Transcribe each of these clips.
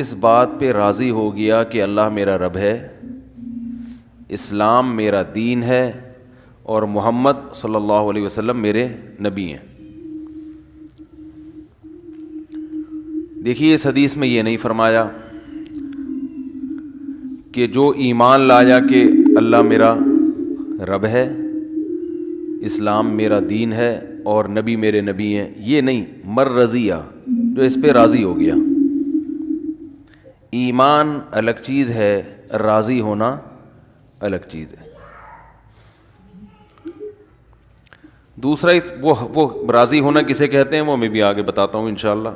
اس بات پہ راضی ہو گیا کہ اللہ میرا رب ہے, اسلام میرا دین ہے, اور محمد صلی اللہ علیہ وسلم میرے نبی ہیں. دیکھیے اس حدیث میں یہ نہیں فرمایا کہ جو ایمان لایا کہ اللہ میرا رب ہے, اسلام میرا دین ہے اور نبی میرے نبی ہیں, یہ نہیں, مر رضیہ, جو اس پہ راضی ہو گیا. ایمان الگ چیز ہے, راضی ہونا الگ چیز ہے. دوسرا وہ راضی ہونا کسے کہتے ہیں وہ میں بھی آگے بتاتا ہوں انشاءاللہ.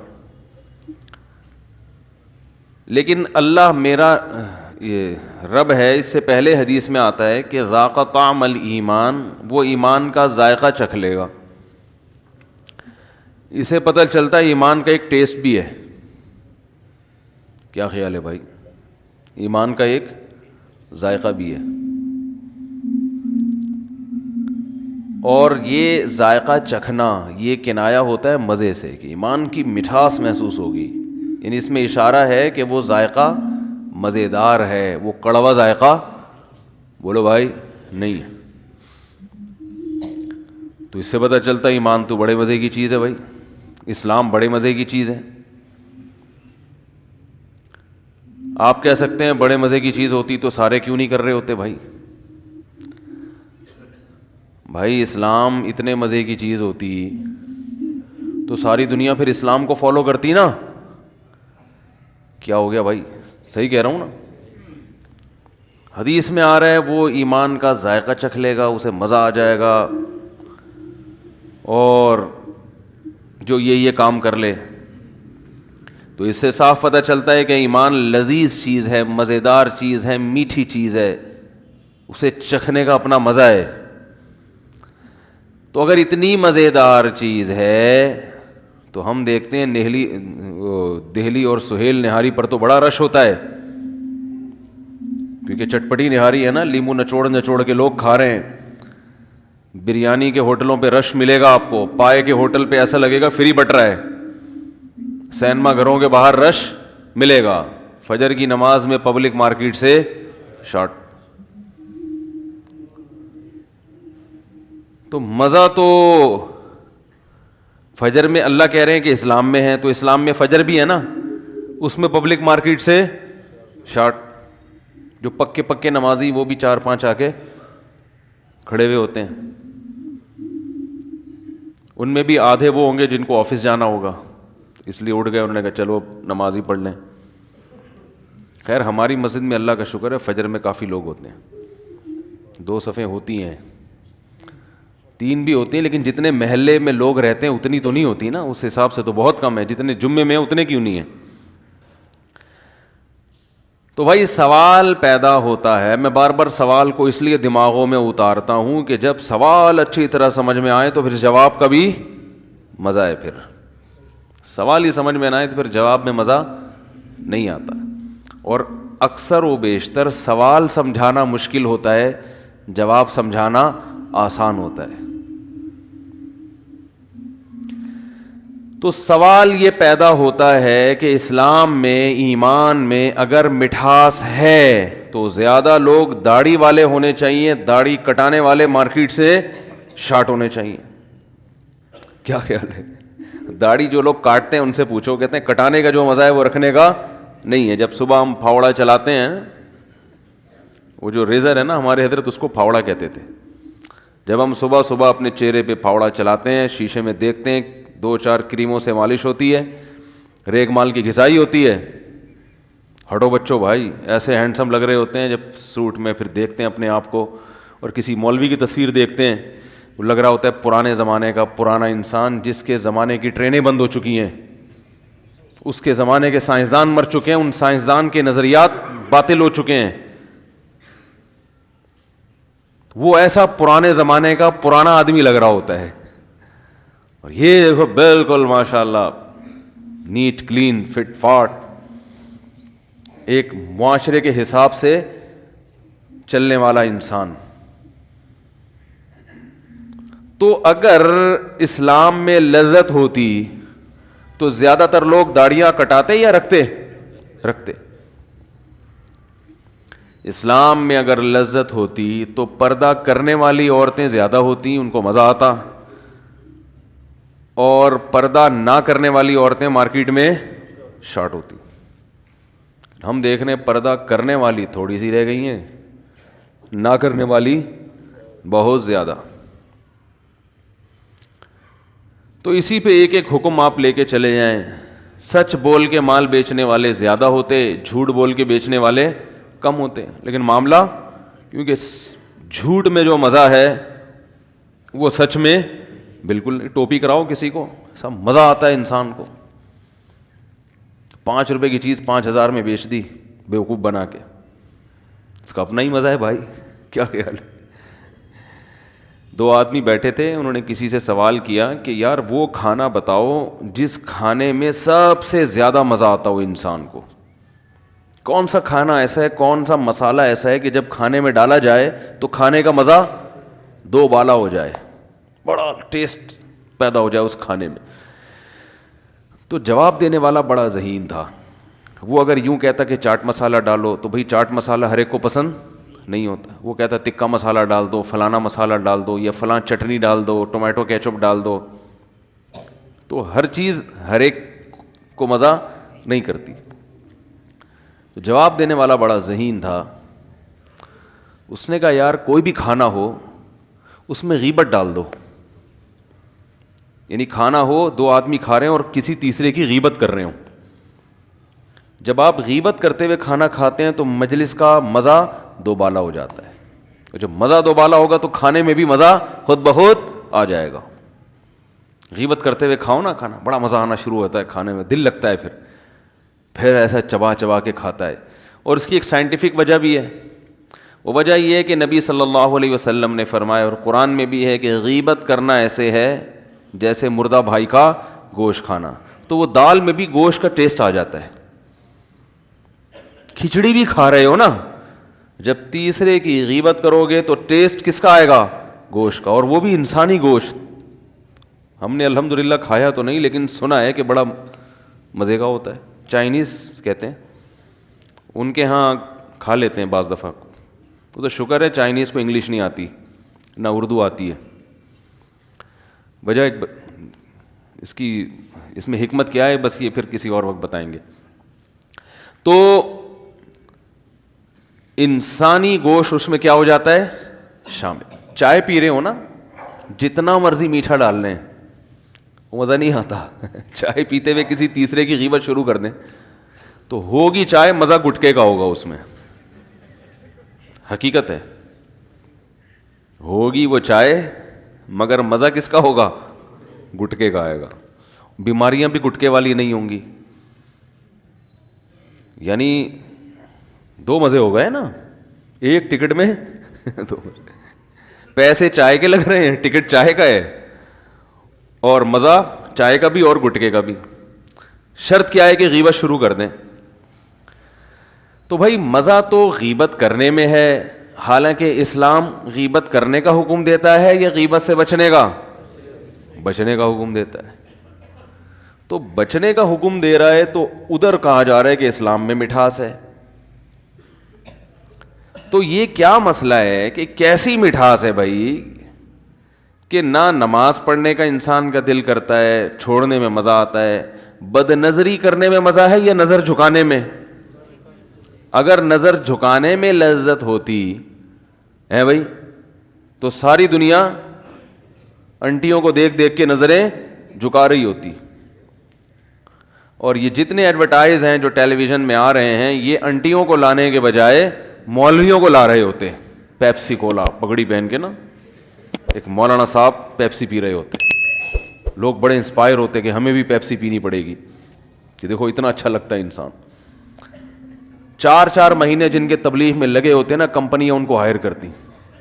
لیکن اللہ میرا یہ رب ہے, اس سے پہلے حدیث میں آتا ہے کہ ذاق طعم الایمان, وہ ایمان کا ذائقہ چکھ لے گا. اسے پتہ چلتا ہے ایمان کا ایک ٹیسٹ بھی ہے. کیا خیال ہے بھائی؟ ایمان کا ایک ذائقہ بھی ہے, اور یہ ذائقہ چکھنا یہ کنایا ہوتا ہے مزے سے, کہ ایمان کی مٹھاس محسوس ہوگی. یعنی اس میں اشارہ ہے کہ وہ ذائقہ مزیدار ہے, وہ کڑوا ذائقہ بولو بھائی نہیں ہے. تو اس سے پتہ چلتا ہے ایمان تو بڑے مزے کی چیز ہے بھائی, اسلام بڑے مزے کی چیز ہے. آپ کہہ سکتے ہیں بڑے مزے کی چیز ہوتی تو سارے کیوں نہیں کر رہے ہوتے بھائی؟ بھائی اسلام اتنے مزے کی چیز ہوتی تو ساری دنیا پھر اسلام کو فالو کرتی نا. کیا ہو گیا بھائی؟ صحیح کہہ رہا ہوں نا. حدیث میں آ رہا ہے وہ ایمان کا ذائقہ چکھ لے گا, اسے مزہ آ جائے گا, اور جو یہ کام کر لے. تو اس سے صاف پتہ چلتا ہے کہ ایمان لذیذ چیز ہے, مزیدار چیز ہے, میٹھی چیز ہے, اسے چکھنے کا اپنا مزہ ہے. تو اگر اتنی مزیدار چیز ہے تو ہم دیکھتے ہیں دہلی اور سہیل نہاری پر تو بڑا رش ہوتا ہے, کیونکہ چٹپٹی نہاری ہے نا, لیمو نچوڑ کے لوگ کھا رہے ہیں. بریانی کے ہوٹلوں پہ رش ملے گا آپ کو, پائے کے ہوٹل پہ ایسا لگے گا فری بٹ رہا ہے. سینما گھروں کے باہر رش ملے گا, فجر کی نماز میں پبلک مارکیٹ سے شارٹ. تو مزہ تو فجر میں اللہ کہہ رہے ہیں کہ اسلام میں ہے, تو اسلام میں فجر بھی ہے نا, اس میں پبلک مارکیٹ سے شارٹ. جو پکے نمازی وہ بھی 4-5 آ کے کھڑے ہوئے ہوتے ہیں. ان میں بھی آدھے وہ ہوں گے جن کو آفس جانا ہوگا, اس لیے اٹھ گئے, انہوں نے کہا چلو نماز ہی پڑھ لیں. خیر ہماری مسجد میں اللہ کا شکر ہے فجر میں کافی لوگ ہوتے ہیں, 2 صفیں ہوتی ہیں, 3 بھی ہوتی ہیں, لیکن جتنے محلے میں لوگ رہتے ہیں اتنی تو نہیں ہوتی نا, اس حساب سے تو بہت کم ہے. جتنے جمعے میں ہیں اتنے کیوں نہیں ہیں. تو بھائی سوال پیدا ہوتا ہے, میں بار بار سوال کو اس لیے دماغوں میں اتارتا ہوں کہ جب سوال اچھی طرح سمجھ میں آئے تو پھر جواب کا بھی مزہ ہے. پھر سوال ہی سمجھ میں نہ آئے تو پھر جواب میں مزہ نہیں آتا. اور اکثر و بیشتر سوال سمجھانا مشکل ہوتا ہے, جواب سمجھانا آسان ہوتا ہے. تو سوال یہ پیدا ہوتا ہے کہ اسلام میں, ایمان میں اگر مٹھاس ہے تو زیادہ لوگ داڑھی والے ہونے چاہیے, داڑھی کٹانے والے مارکیٹ سے شارٹ ہونے چاہیے. کیا خیال ہے؟ داڑھی جو لوگ کاٹتے ہیں ان سے پوچھو, کہتے ہیں کٹانے کا جو مزہ ہے وہ رکھنے کا نہیں ہے. جب صبح ہم پھاوڑا چلاتے ہیں, وہ جو ریزر ہے نا, ہمارے حضرت اس کو پھاوڑا کہتے تھے. جب ہم صبح اپنے چہرے پہ پھاوڑا چلاتے ہیں, شیشے میں دیکھتے ہیں, 2-4 کریموں سے مالش ہوتی ہے, ریگ مال کی گھسائی ہوتی ہے, ہٹو بچوں بھائی ایسے ہینڈسم لگ رہے ہوتے ہیں جب سوٹ میں. پھر دیکھتے ہیں اپنے آپ کو, اور کسی مولوی کی تصویر دیکھتے ہیں, وہ لگ رہا ہوتا ہے پرانے زمانے کا پرانا انسان, جس کے زمانے کی ٹرینیں بند ہو چکی ہیں, اس کے زمانے کے سائنسدان مر چکے ہیں, ان سائنسدان کے نظریات باطل ہو چکے ہیں. وہ ایسا پرانے زمانے کا پرانا آدمی لگ رہا ہوتا ہے, اور یہ دیکھو بالکل ماشاءاللہ نیٹ کلین فٹ فاٹ, ایک معاشرے کے حساب سے چلنے والا انسان. تو اگر اسلام میں لذت ہوتی تو زیادہ تر لوگ داڑیاں کٹاتے یا رکھتے؟ رکھتے. اسلام میں اگر لذت ہوتی تو پردہ کرنے والی عورتیں زیادہ ہوتی, ان کو مزہ آتا, اور پردہ نہ کرنے والی عورتیں مارکیٹ میں شارٹ ہوتی. ہم دیکھ رہے ہیں پردہ کرنے والی تھوڑی سی رہ گئی ہیں, نہ کرنے والی بہت زیادہ. تو اسی پہ ایک ایک حکم آپ لے کے چلے جائیں. سچ بول کے مال بیچنے والے زیادہ ہوتے, جھوٹ بول کے بیچنے والے کم ہوتے. لیکن معاملہ, کیونکہ جھوٹ میں جو مزہ ہے وہ سچ میں بالکل. ٹوپی کراؤ کسی کو, سب مزہ آتا ہے انسان کو. 5 روپے کی چیز 5,000 میں بیچ دی بیوقوف بنا کے, اس کا اپنا ہی مزہ ہے بھائی. کیا خیال ہے؟ 2 آدمی بیٹھے تھے, انہوں نے کسی سے سوال کیا کہ یار وہ کھانا بتاؤ جس کھانے میں سب سے زیادہ مزہ آتا ہو انسان کو. کون سا کھانا ایسا ہے, کون سا مسالہ ایسا ہے کہ جب کھانے میں ڈالا جائے تو کھانے کا مزہ 2 بالا ہو جائے, بڑا ٹیسٹ پیدا ہو جائے اس کھانے میں. تو جواب دینے والا بڑا ذہین تھا. وہ اگر یوں کہتا کہ چاٹ مسالہ ڈالو تو بھئی چاٹ مسالہ ہر ایک کو پسند نہیں ہوتا. وہ کہتا تکہ مسالہ ڈال دو, فلانا مسالہ ڈال دو, یا فلاں چٹنی ڈال دو, ٹومیٹو کیچپ ڈال دو. تو ہر چیز ہر ایک کو مزہ نہیں کرتی. تو جواب دینے والا بڑا ذہین تھا. اس نے کہا یار کوئی بھی کھانا ہو اس میں غیبت ڈال دو. یعنی کھانا ہو, 2 آدمی کھا رہے ہیں اور کسی تیسرے کی غیبت کر رہے ہوں. جب آپ غیبت کرتے ہوئے کھانا کھاتے ہیں تو مجلس کا مزہ 2 بالا ہو جاتا ہے. جب مزہ 2 بالا ہوگا تو کھانے میں بھی مزہ خود بخود آ جائے گا. غیبت کرتے ہوئے کھاؤ نا کھانا, بڑا مزہ آنا شروع ہوتا ہے کھانے میں, دل لگتا ہے پھر ایسا چبا چبا کے کھاتا ہے. اور اس کی ایک سائنٹیفک وجہ بھی ہے. وہ وجہ یہ ہے کہ نبی صلی اللہ علیہ وسلم نے فرمایا, اور قرآن میں بھی ہے, کہ غیبت کرنا ایسے ہے جیسے مردہ بھائی کا گوشت کھانا. تو وہ دال میں بھی گوشت کا ٹیسٹ آ جاتا ہے. کھچڑی بھی کھا رہے ہو نا, جب تیسرے کی غیبت کرو گے تو ٹیسٹ کس کا آئے گا؟ گوشت کا, اور وہ بھی انسانی گوشت. ہم نے الحمدللہ کھایا تو نہیں, لیکن سنا ہے کہ بڑا مزے کا ہوتا ہے. چائنیز کہتے ہیں, ان کے ہاں کھا لیتے ہیں بعض دفعہ. وہ تو شکر ہے چائنیز کو انگلش نہیں آتی, نہ اردو آتی ہے. وجہ اس میں حکمت کیا ہے, بس یہ پھر کسی اور وقت بتائیں گے. تو انسانی گوشت اس میں کیا ہو جاتا ہے شامل. چائے پی رہے ہو نا, جتنا مرضی میٹھا ڈال لیں وہ مزہ نہیں آتا. چائے پیتے ہوئے کسی تیسرے کی غیبت شروع کر دیں تو ہوگی چائے, مزہ گٹکے کا ہوگا اس میں. حقیقت ہے, ہوگی وہ چائے مگر مزہ کس کا ہوگا؟ گٹکے کا آئے گا. بیماریاں بھی گٹکے والی نہیں ہوں گی. یعنی 2 مزے ہو گئے نا, ایک ٹکٹ میں 2 مزے. پیسے چائے کے لگ رہے ہیں, ٹکٹ چائے کا ہے, اور مزہ چائے کا بھی اور گٹکے کا بھی. شرط کیا ہے کہ غیبت شروع کر دیں. تو بھائی مزہ تو غیبت کرنے میں ہے, حالانکہ اسلام غیبت کرنے کا حکم دیتا ہے یا غیبت سے بچنے کا حکم دیتا ہے. تو بچنے کا حکم دے رہا ہے تو ادھر کہا جا رہا ہے کہ اسلام میں مٹھاس ہے. تو یہ کیا مسئلہ ہے کہ کیسی مٹھاس ہے بھائی, کہ نہ نماز پڑھنے کا انسان کا دل کرتا ہے, چھوڑنے میں مزہ آتا ہے. بد نظری کرنے میں مزہ ہے یا نظر جھکانے میں؟ اگر نظر جھکانے میں لذت ہوتی ہے بھائی تو ساری دنیا انٹیوں کو دیکھ دیکھ کے نظریں جھکا رہی ہوتی. اور یہ جتنے ایڈورٹائز ہیں جو ٹیلی ویژن میں آ رہے ہیں, یہ انٹیوں کو لانے کے بجائے مولویوں کو لا رہے ہوتے. پیپسی کولا پگڑی پہن کے نا, ایک مولانا صاحب پیپسی پی رہے ہوتے. لوگ بڑے انسپائر ہوتے کہ ہمیں بھی پیپسی پینی پڑے گی. کہ دیکھو اتنا اچھا لگتا ہے انسان. 4 مہینے جن کے تبلیغ میں لگے ہوتے ہیں نا, کمپنیاں ان کو ہائر کرتی.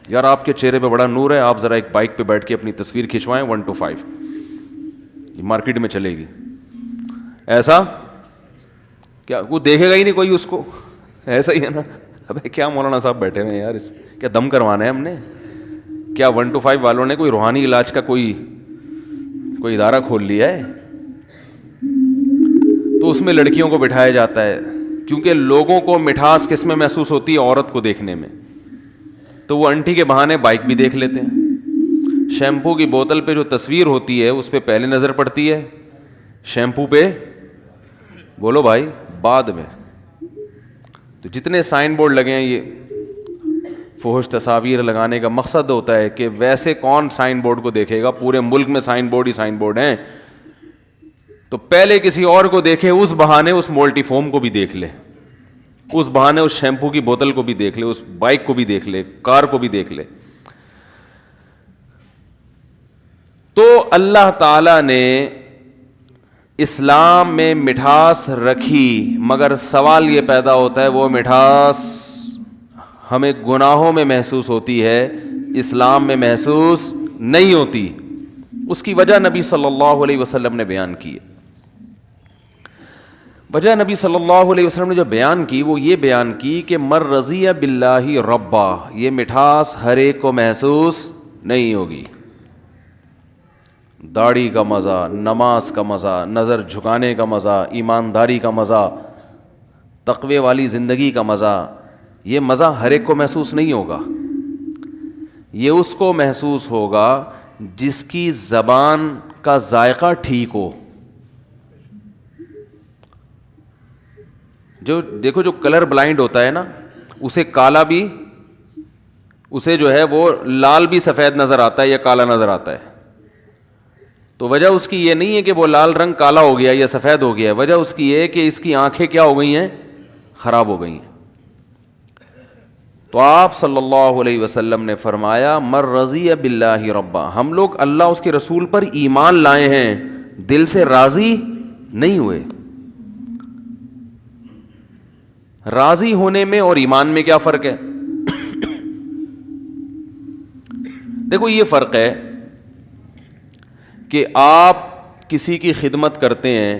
یار آپ کے چہرے پہ بڑا نور ہے, آپ ذرا ایک بائک پہ بیٹھ کے اپنی تصویر کھنچوائیں 1 to 5, یہ مارکیٹ میں چلے گی. ایسا کیا وہ دیکھے گا ہی نہیں کوئی اس کو, ایسا ہی ہے نا. ابے کیا مولانا صاحب بیٹھے ہوئے ہیں یار, اس کیا دم کروانا ہے ہم نے؟ کیا 1 to 5 والوں نے کوئی روحانی علاج کا کوئی ادارہ کھول لیا ہے؟ تو اس میں لڑکیوں کو بٹھایا جاتا ہے. کیونکہ لوگوں کو مٹھاس کس میں محسوس ہوتی ہے؟ عورت کو دیکھنے میں. تو وہ انٹی کے بہانے بائک بھی دیکھ لیتے ہیں. شیمپو کی بوتل پہ جو تصویر ہوتی ہے اس پہ پہلے نظر پڑتی ہے, شیمپو پہ بولو بھائی بعد میں. تو جتنے سائن بورڈ لگے ہیں یہ فحش تصاویر لگانے کا مقصد ہوتا ہے کہ ویسے کون سائن بورڈ کو دیکھے گا, پورے ملک میں سائن بورڈ ہی سائن بورڈ ہیں, تو پہلے کسی اور کو دیکھے, اس بہانے اس مولٹی فوم کو بھی دیکھ لے, اس بہانے اس شیمپو کی بوتل کو بھی دیکھ لے, اس بائک کو بھی دیکھ لے, کار کو بھی دیکھ لے. تو اللہ تعالی نے اسلام میں مٹھاس رکھی, مگر سوال یہ پیدا ہوتا ہے وہ مٹھاس ہمیں گناہوں میں محسوس ہوتی ہے, اسلام میں محسوس نہیں ہوتی. اس کی وجہ نبی صلی اللہ علیہ وسلم نے بیان کی ہے. وجہ نبی صلی اللہ علیہ وسلم نے جو بیان کی وہ یہ بیان کی کہ مر رضی باللہ ربا, یہ مٹھاس ہر ایک کو محسوس نہیں ہوگی. داڑھی کا مزہ, نماز کا مزہ, نظر جھکانے کا مزہ, ایمانداری کا مزہ, تقوی والی زندگی کا مزہ, یہ مزہ ہر ایک کو محسوس نہیں ہوگا. یہ اس کو محسوس ہوگا جس کی زبان کا ذائقہ ٹھیک ہو. جو دیکھو جو کلر بلائنڈ ہوتا ہے نا, اسے کالا بھی, اسے جو ہے وہ لال بھی سفید نظر آتا ہے یا کالا نظر آتا ہے. تو وجہ اس کی یہ نہیں ہے کہ وہ لال رنگ کالا ہو گیا یا سفید ہو گیا, وجہ اس کی یہ ہے کہ اس کی آنکھیں کیا ہو گئی ہیں, خراب ہو گئی ہیں. تو آپ صلی اللہ علیہ وسلم نے فرمایا مر رضی باللہ ربا, ہم لوگ اللہ اس کے رسول پر ایمان لائے ہیں, دل سے راضی نہیں ہوئے. راضی ہونے میں اور ایمان میں کیا فرق ہے؟ دیکھو یہ فرق ہے کہ آپ کسی کی خدمت کرتے ہیں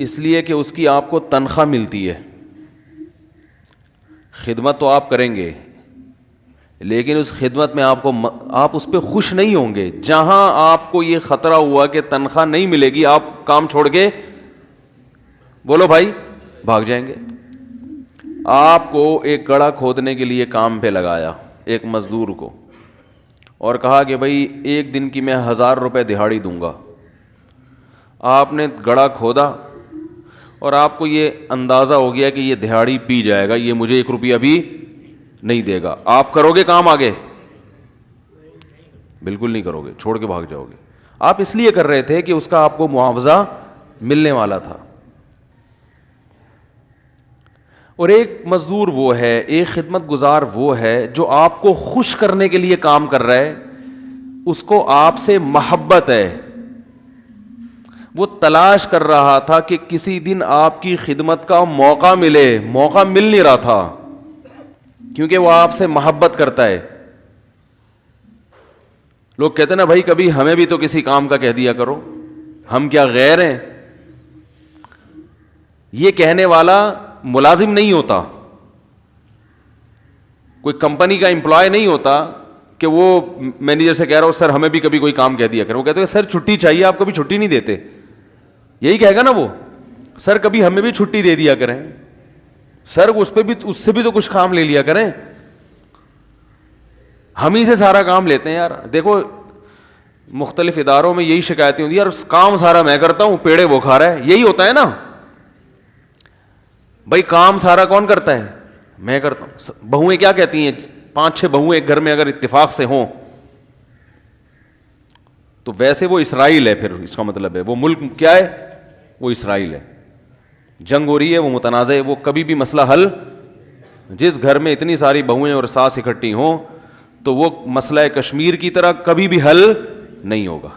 اس لیے کہ اس کی آپ کو تنخواہ ملتی ہے. خدمت تو آپ کریں گے لیکن اس خدمت میں آپ اس پہ خوش نہیں ہوں گے. جہاں آپ کو یہ خطرہ ہوا کہ تنخواہ نہیں ملے گی, آپ کام چھوڑ کے بولو بھائی بھاگ جائیں گے. آپ کو ایک گڑھا کھودنے کے لیے کام پہ لگایا ایک مزدور کو, اور کہا کہ بھائی ایک دن کی میں 1000 روپے دہاڑی دوں گا. آپ نے گڑھا کھودا اور آپ کو یہ اندازہ ہو گیا کہ یہ دہاڑی پی جائے گا, یہ مجھے 1 روپیہ بھی نہیں دے گا. آپ کرو گے کام آگے؟ بالکل نہیں کرو گے, چھوڑ کے بھاگ جاؤ گے. آپ اس لیے کر رہے تھے کہ اس کا آپ کو معاوضہ ملنے والا تھا. اور ایک مزدور وہ ہے, ایک خدمت گزار وہ ہے جو آپ کو خوش کرنے کے لیے کام کر رہا ہے, اس کو آپ سے محبت ہے. وہ تلاش کر رہا تھا کہ کسی دن آپ کی خدمت کا موقع ملے, موقع مل نہیں رہا تھا کیونکہ وہ آپ سے محبت کرتا ہے. لوگ کہتے ہیں نا بھائی کبھی ہمیں بھی تو کسی کام کا کہہ دیا کرو, ہم کیا غیر ہیں؟ یہ کہنے والا ملازم نہیں ہوتا, کوئی کمپنی کا امپلائی نہیں ہوتا کہ وہ مینیجر سے کہہ رہا ہو سر ہمیں بھی کبھی کوئی کام کہہ دیا کرے. وہ کہتے ہیں سر چھٹی چاہیے, آپ کبھی چھٹی نہیں دیتے. یہی کہے گا نا وہ, سر کبھی ہمیں بھی چھٹی دے دیا کریں, سر اس سے بھی تو کچھ کام لے لیا کریں, ہم ہی سے سارا کام لیتے ہیں. یار دیکھو مختلف اداروں میں یہی شکایتیں ہوتی ہیں, یار کام سارا میں کرتا ہوں, پیڑے وہ کھا رہا ہے. یہی ہوتا ہے نا بھائی, کام سارا کون کرتا ہے؟ میں کرتا ہوں. بہویں کیا کہتی ہیں, 5-6 بہویں ایک گھر میں اگر اتفاق سے ہوں تو ویسے وہ اسرائیل ہے. پھر اس کا مطلب ہے وہ ملک کیا ہے؟ وہ اسرائیل ہے. جنگ ہو رہی ہے, وہ متنازع ہے, وہ کبھی بھی مسئلہ حل, جس گھر میں اتنی ساری بہویں اور ساس اکٹھی ہوں تو وہ مسئلہ کشمیر کی طرح کبھی بھی حل نہیں ہوگا.